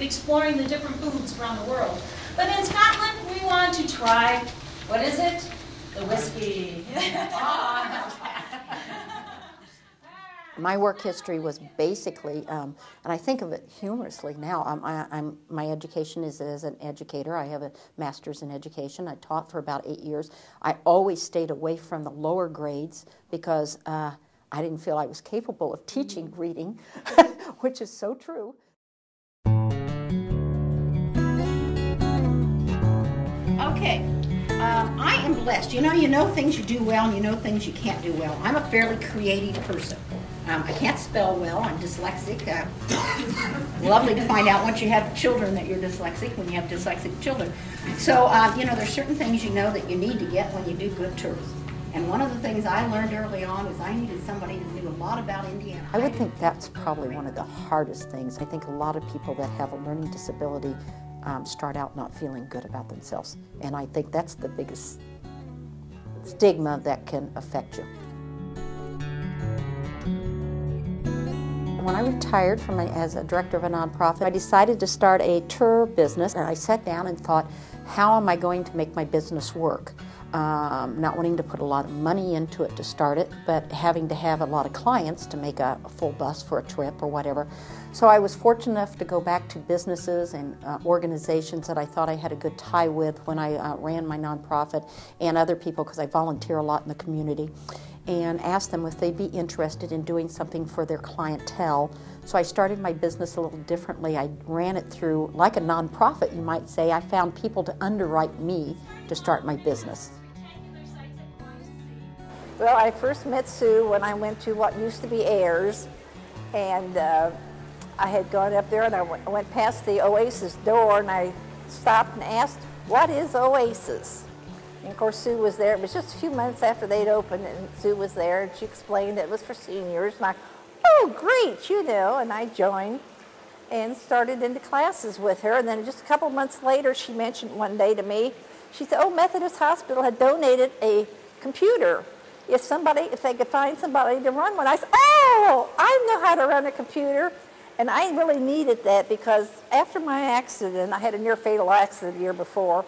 of exploring the different foods around the world. But in Scotland, we want to try, what is it? The whiskey. My work history was basically, and I think of it humorously now, my education is as an educator. I have a master's in education. I taught for about 8 years. I always stayed away from the lower grades because I didn't feel I was capable of teaching reading, which is so true. Okay, I am blessed. You know things you do well and you know things you can't do well. I'm a fairly creative person. I can't spell well. I'm dyslexic. Lovely to find out once you have children that you're dyslexic, when you have dyslexic children. So, there's certain things that you need to get when you do good tours. And one of the things I learned early on is I needed somebody who knew a lot about Indiana. I would think that's probably one of the hardest things. I think a lot of people that have a learning disability start out not feeling good about themselves. And I think that's the biggest stigma that can affect you. When I retired as a director of a nonprofit, I decided to start a tour business, and I sat down and thought, how am I going to make my business work? Not wanting to put a lot of money into it to start it, but having to have a lot of clients to make a full bus for a trip or whatever. So I was fortunate enough to go back to businesses and organizations that I thought I had a good tie with when I ran my nonprofit, and other people, because I volunteer a lot in the community, and asked them if they'd be interested in doing something for their clientele. So I started my business a little differently. I ran it through, like a nonprofit, you might say. I found people to underwrite me to start my business. Well, I first met Sue when I went to what used to be Ayers, and I had gone up there and I went past the Oasis door and I stopped and asked, what is Oasis? And of course Sue was there. It was just a few months after they'd opened, and Sue was there, and she explained it was for seniors, and I, oh great, and I joined and started into classes with her. And then just a couple months later, she mentioned one day to me, she said, oh, Methodist Hospital had donated a computer. If they could find somebody to run one. I said, oh, I know how to run a computer. And I really needed that because after my accident, I had a near-fatal accident the year before,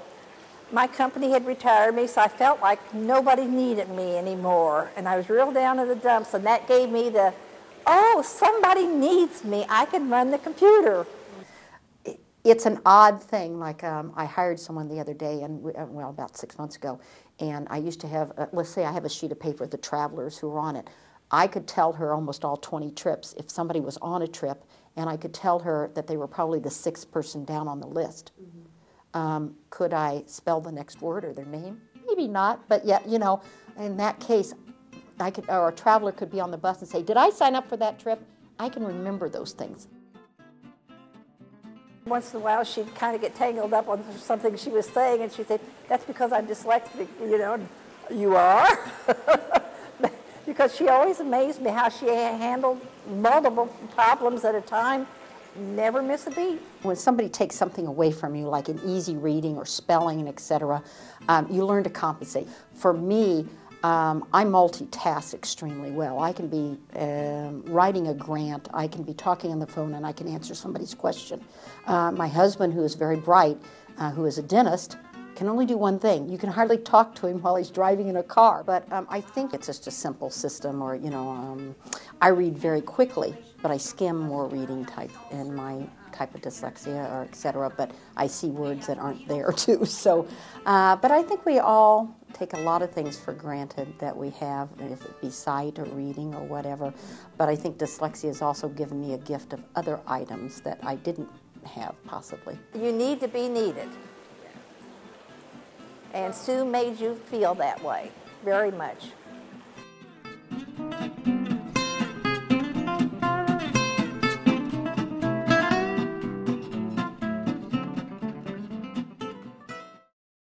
my company had retired me, so I felt like nobody needed me anymore. And I was real down in the dumps, and that gave me the, oh, somebody needs me. I can run the computer. It's an odd thing. Like I hired someone the other day, and well, about 6 months ago, and I used to have, let's say I have a sheet of paper, the travelers who were on it. I could tell her almost all 20 trips if somebody was on a trip, and I could tell her that they were probably the 6th person down on the list. Mm-hmm. Could I spell the next word or their name? Maybe not, but yet, in that case, or a traveler could be on the bus and say, did I sign up for that trip? I can remember those things. Once in a while, she'd kind of get tangled up on something she was saying, and she'd say, that's because I'm dyslexic, and you are? Because she always amazed me how she handled multiple problems at a time, never miss a beat. When somebody takes something away from you, like an easy reading or spelling, etc., you learn to compensate. For me, I multitask extremely well. I can be writing a grant, I can be talking on the phone, and I can answer somebody's question. My husband, who is very bright, who is a dentist, can only do one thing. You can hardly talk to him while he's driving in a car. But I think it's just a simple system, or, I read very quickly, but I skim more reading type in my type of dyslexia, or et cetera, but I see words that aren't there too. So, but I think we all take a lot of things for granted that we have, if it be sight or reading or whatever. But I think dyslexia has also given me a gift of other items that I didn't have, possibly. You need to be needed. And Sue made you feel that way, very much.